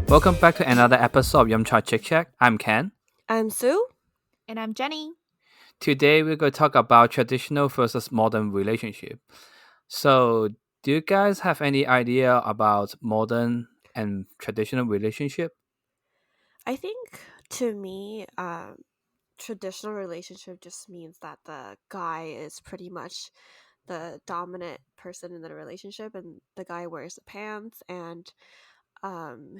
Welcome back to another episode of Yumcha Chitchat. I'm Ken. I'm Sue. And I'm Jenny. Today we're going to talk about traditional versus modern relationship. So, do you guys have any idea about modern and traditional relationship? I think to me, traditional relationship just means that the guy is pretty much the dominant person in the relationship, and the guy wears the pants, and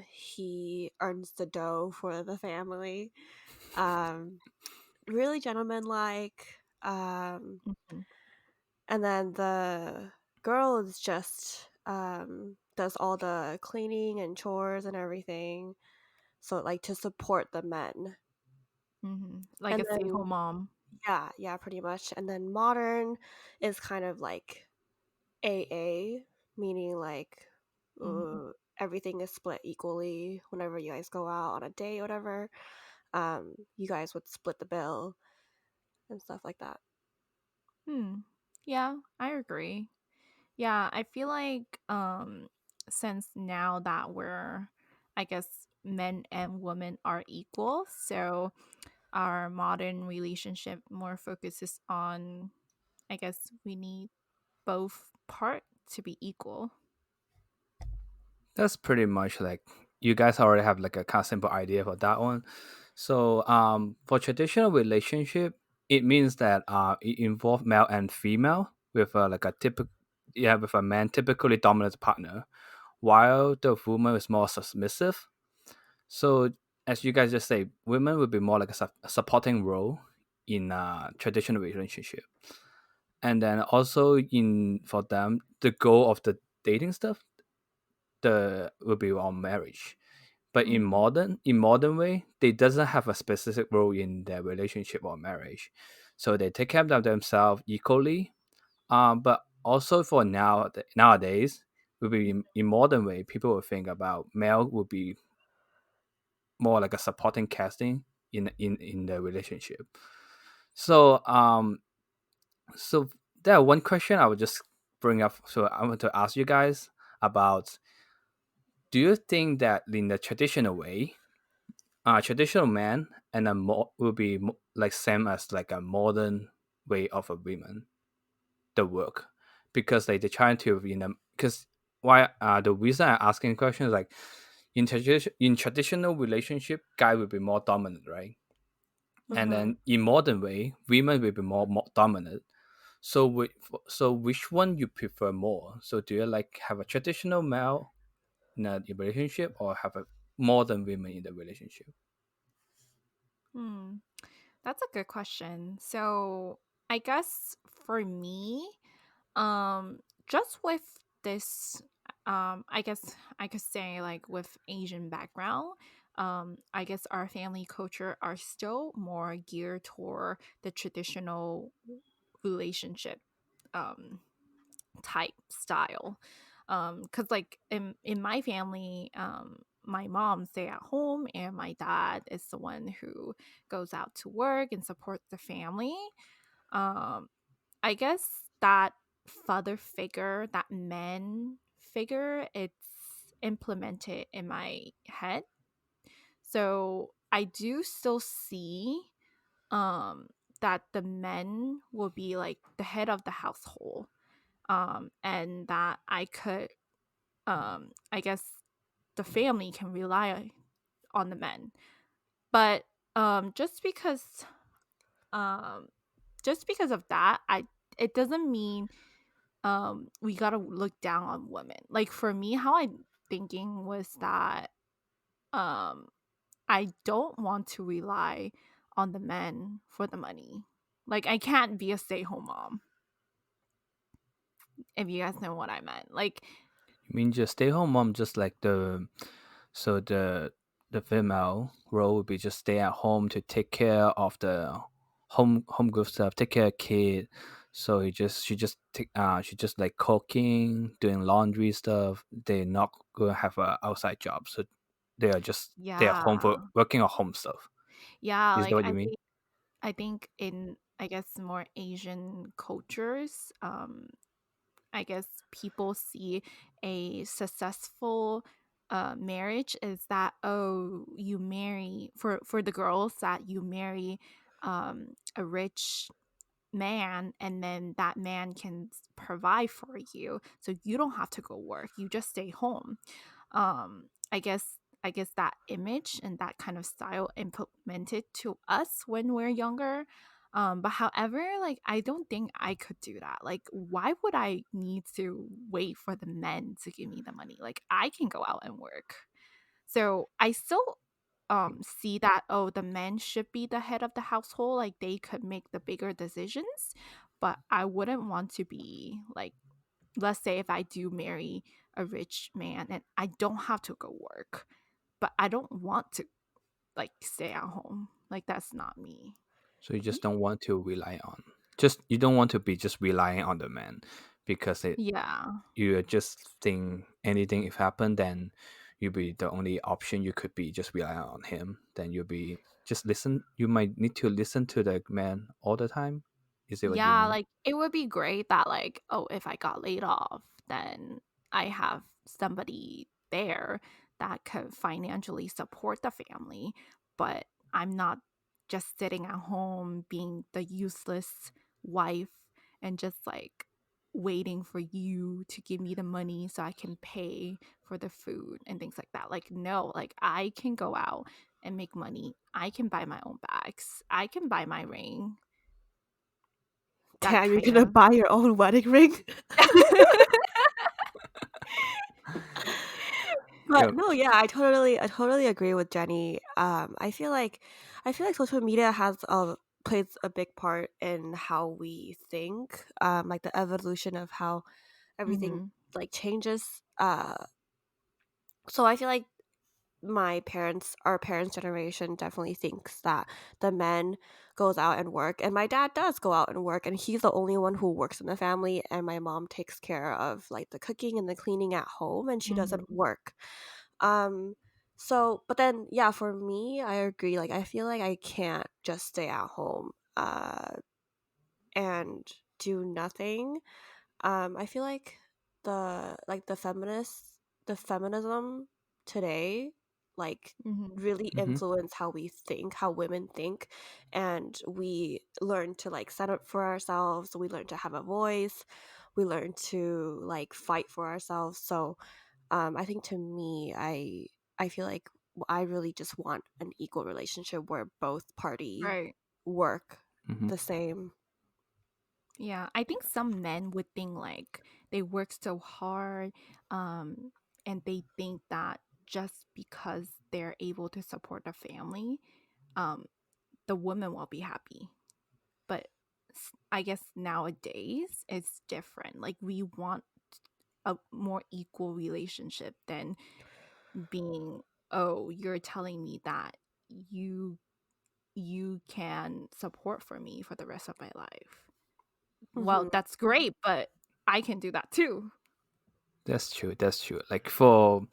he earns the dough for the family. Um, really gentlemanlike. Mhm. And then the girl is just does all the cleaning and chores and everything, so like to support the men. Like And a stay then home mom. yeah, pretty much. And then modern is kind of like AA, meaning like Mhm. everything is split equally whenever you guys go out on a date or whatever. You guys would split the bill and stuff like that. Hmm. Yeah, I agree. Yeah, I feel like since now that we're I guess men and women are equal, so our modern relationship more focuses on I guess we need both part to be equal. That's pretty much like you guys already have like a kind of simple idea for that one. So, for traditional relationship, it means that it involves male and female with like a typical with a man typically dominant partner, while the woman is more submissive. So, as you guys just say, women would be more like a supporting role in a traditional relationship, and then also in for them, the goal of the dating stuff, the will be on marriage. But Mhm. in modern way, they doesn't have a specific role in their relationship or marriage, so they take care of themselves equally. But also for nowadays, will be in modern way, people will think about male will be more like a supporting casting in the relationship. So so there one question I would just bring up. So I want to ask you guys about: do you think that in the traditional way, traditional man and will be like same as like a modern way of a women the work, because like they're trying to because why the reason I asking questions like in traditional relationship, guy will be more dominant, right? And Mm-hmm. then in modern way, women will be more dominant. So so which one you prefer more? So do you like have a traditional male in a relationship, or have a modern women in the relationship? Hmm. That's a good question. So, I guess for me, just with this I guess I could say like with Asian background, I guess our family culture are still more geared toward the traditional relationship um type style. Cuz like in my family, my mom stay at home and my dad is the one who goes out to work and support the family. um I guess that father figure, that man figure, it's implemented in my head. So I do still see that the men will be like the head of the household. And that I could I guess the family can rely on the men. But just because um just because of that, I it doesn't mean we gotta look down on women. Like for me, how I'm thinking was that um I don't want to rely on the men for the money. Like I can't be a stay-home mom, if you guys know what I meant. Like You mean just stay home mom, just like so the female role would be just stay at home to take care of the home group stuff, take care of kid. So she just like cooking, doing laundry stuff. They're not gonna have a outside job, so they are just stay at home for yeah. working on home stuff. Yeah, Is that like what you mean? I think in, I guess, more Asian cultures, I guess people see a successful marriage is that, oh, you marry, for the girls, that you marry a rich man, and then that man can provide for you, so you don't have to go work, you just stay home. I guess that image and that kind of style implemented to us when we're younger. But however, like, I don't think I could do that. Like, why would I need to wait for the men to give me the money? Like, I can go out and work. So I still see that, oh, the men should be the head of the household, like they could make the bigger decisions, but I wouldn't want to be like, let's say if I do marry a rich man and I don't have to go work, but I don't want to like stay at home. Like, that's not me. So you Y- just don't want to rely on, just you don't want to be just relying on the man, because Yeah. you just think anything if happen, then you'll be the only option you could be just rely on him. Then you'll be just listen. You might need to listen to the man all the time. Is it what you Yeah, mean? like it would be great that, like, oh, if I got laid off, then I have somebody there that could financially support the family, but I'm not just sitting at home being the useless wife and just like waiting for you to give me the money so I can pay for the food and things like that. Like, no, like I can go out and make money. I can buy my own bags. I can buy my ring. That Damn, you're kind gonna of. buy your own wedding ring? Yeah. But no, yeah, I totally agree with Jenny. I feel like social media has plays a big part in how we think, like the evolution of how everything Mhm. like changes. So I feel like our parents' generation definitely thinks that the men goes out and work, and my dad does go out and work, and he's the only one who works in the family, and my mom takes care of like the cooking and the cleaning at home, and she doesn't Mhm. work. Um, so, but then, yeah, for me, I agree. Like, I feel like I can't just stay at home, and do nothing. I feel like the feminism today, like, Mhm. really Hmm. influence how we think, how women think, and we learn to like stand up for ourselves. We learn to have a voice. We learn to like fight for ourselves. So, I think to me, I feel like I really just want an equal relationship where both party Right. work Hmm. the same. Yeah, I think some men would think like they work so hard, um, and they think that just because they're able to support the family, um, the woman will be happy. But I guess nowadays it's different. Like, we want a more equal relationship than being, oh, you're telling me that you you can support for me for the rest of my life. Well, Hmm. that's great, but I can do that too. That's true. That's true. Like for,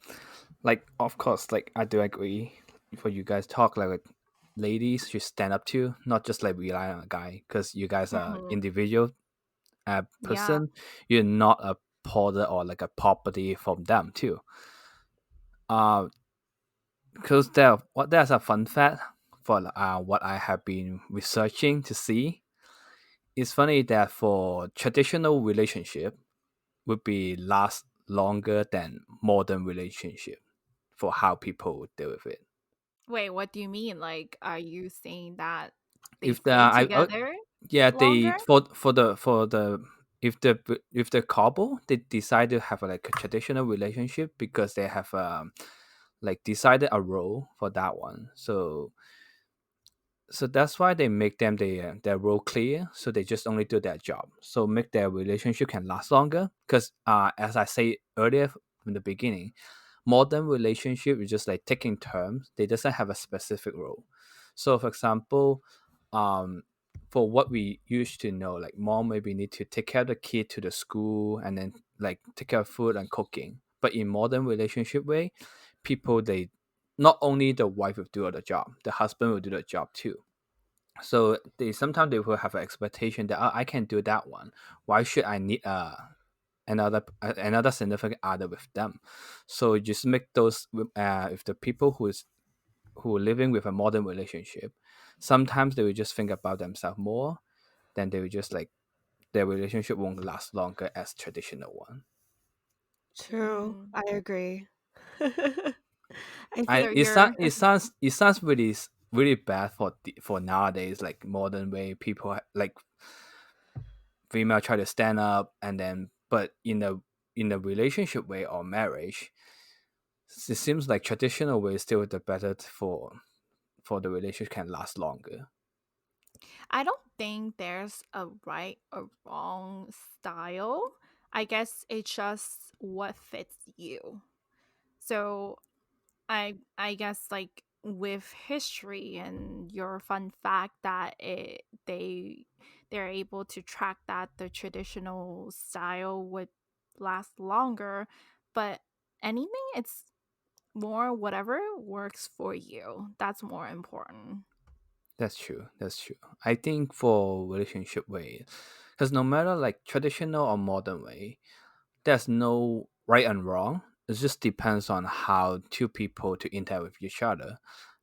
like of course, like I do agree. For you guys talk like ladies should stand up to, not just like rely on a guy, because you guys are Mhm. individual Yeah. person. You're not a porter or like a property from them too. Uh, because there's a fun fact for what I have been researching to see. It's funny that for traditional relationship would be last longer than modern relationship for how people deal with it. Wait, what do you mean? Like, are you saying that they If the stay together yeah, they longer? for the if the couple they decide to have like a traditional relationship because they have like decided a role for that one. So that's why they make them their role clear, so they just only do their job, so make their relationship can last longer. Because as I say earlier from the beginning, modern relationship is just like taking terms, they doesn't have a specific role. So for example, um for what we used to know, like mom maybe need to take care of the kid to the school and then like take care of food and cooking, but in modern relationship way, people they not only the wife will do the job, the husband will do the job too. So they sometimes they will have an expectation that, "Oh, I can do that one. Why should I need another significant other with them?" So just make those if the people who are living with a modern relationship, sometimes they will just think about themselves more. Then they will just like their relationship won't last longer as traditional one. True. Mm. I agree. I I So think you're it sounds really bad for nowadays like modern way people like female try to stand up and then but in a relationship way or marriage, it seems like traditional way is still the better for the relationship can last longer. I don't think there's a right or wrong style. I guess it's just what fits you. So I guess like with history and your fun fact that they're able to track that the traditional style would last longer, but anything it's more whatever works for you. That's more important. That's true. That's true. I think for relationship way, because no matter like traditional or modern way, there's no right and wrong. It just depends on how two people to interact with each other,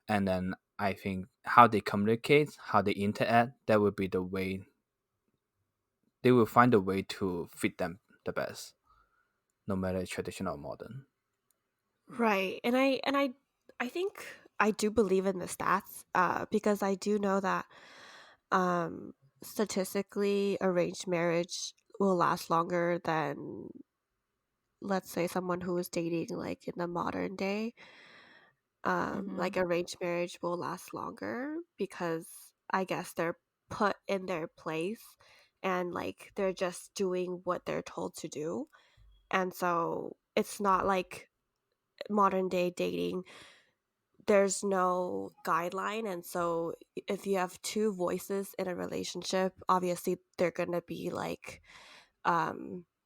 and then I think how they communicate, how they interact, that would be the way they will find a way to fit them the best, no matter traditional or modern. right. And I think I do believe in the stats because I do know that um statistically arranged marriage will last longer than, let's say, someone who is dating like in the modern day. Mhm. Like arranged marriage will last longer because I guess they're put in their place and like they're just doing what they're told to do. And so it's not like modern day dating, there's no guideline. And so if you have two voices in a relationship, obviously they're going to be like,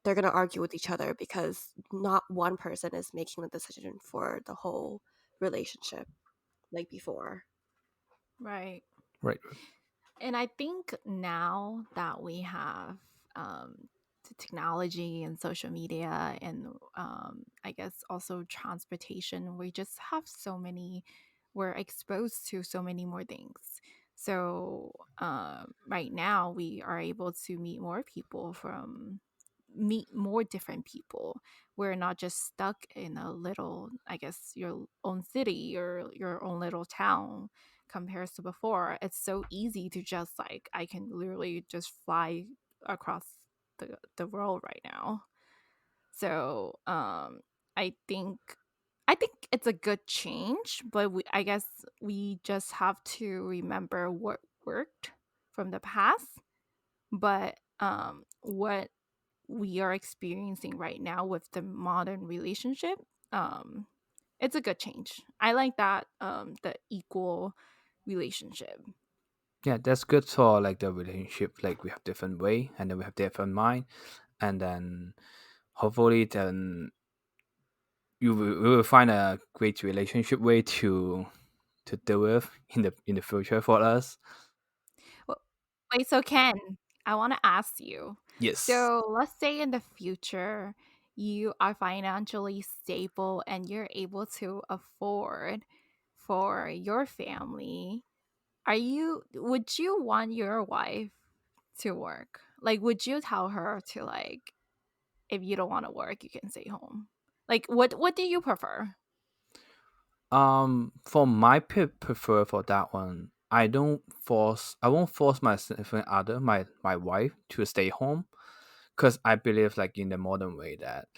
they're going to argue with each other because not one person is making the decision for the whole relationship like before. Right. Right. And I think now that we have the technology and social media and I guess also transportation, we just have so many, we're exposed to so many more things. So right now we are able to meet more different people. We're not just stuck in a little, I guess, your own city or your own little town compared to before. It's so easy to just like I can literally just fly across the world right now. So I think it's a good change, but I guess we just have to remember what worked from the past, but what we are experiencing right now with the modern relationship, um, it's a good change. I like that the equal relationship. Yeah, that's good for like the relationship. Like we have different way, and then we have different mind, and then hopefully then we will find a great relationship way to deal with in the future for us. Well, wait, so Ken, I want to ask you. Yes. So let's say in the future you are financially stable and you're able to afford for your family. Are you would you want your wife to work? Like would you tell her to like if you don't want to work, you can stay home? Like what do you prefer? For my prefer for that one, I won't force my significant other, my wife, to stay home, because I believe like in the modern way that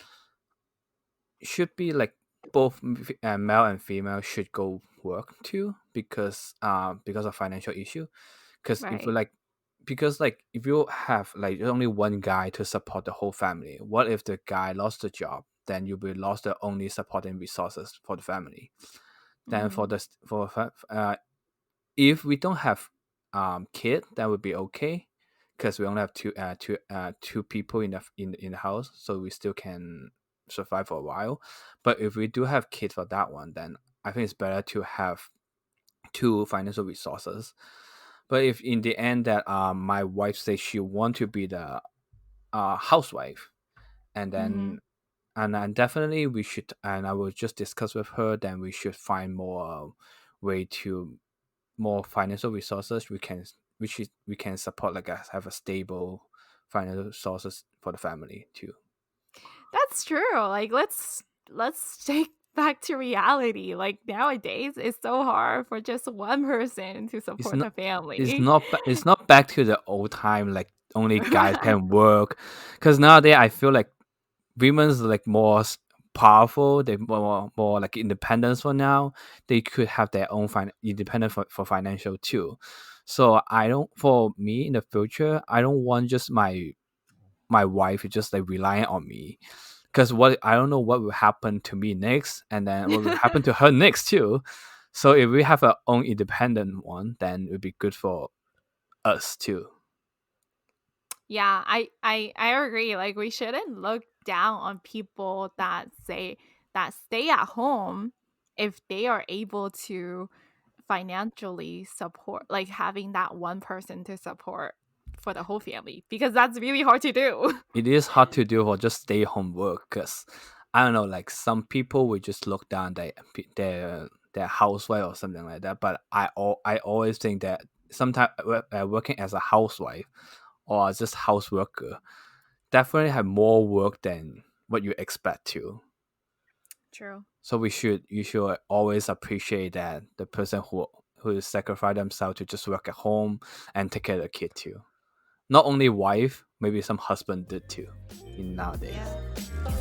it should be like both male and female should go work too, because of financial issue. Because if we Right. like because like if you have like only one guy to support the whole family, what if the guy lost the job? Then you will lost the only supporting resources for the family. Then for Mhm. the if we don't have kid, that would be okay, because we only have two people in the house, so we still can survive for a while. But if we do have kids for that one, then I think it's better to have two financial resources. But if in the end that my wife says she want to be the housewife, and Mm-hmm. then and definitely we should, and I will just discuss with her, then we should find more way to more financial resources we can, we can support, like us have a stable financial sources for the family too. That's true. Like let's take back to reality. Like nowadays it's so hard for just one person to It's support not, the family. it's not back to the old time like only guys Right. can work, because nowadays I feel like women's like more powerful, they more like independence for now, they could have their own independent for financial too. So I don't, for me in the future I don't want just my wife is just like relying on me, because what I don't know what will happen to me next, and then what will happen to her next too. So if we have our own independent one, then it would be good for us too. Yeah, I agree. Like we shouldn't look down on people that say that stay at home if they are able to financially support, like having that one person to support for the whole family, because that's really hard to do. It is hard to do for just stay home work, because I don't know, like some people will just look down their housewife or something like that. But I always think that sometimes working as a housewife or just house worker definitely have more work than what you expect to. True. So you should always appreciate that the person who sacrifice themselves to just work at home and take care of the kid too. Not only wife, maybe some husband did too in nowadays. Yeah.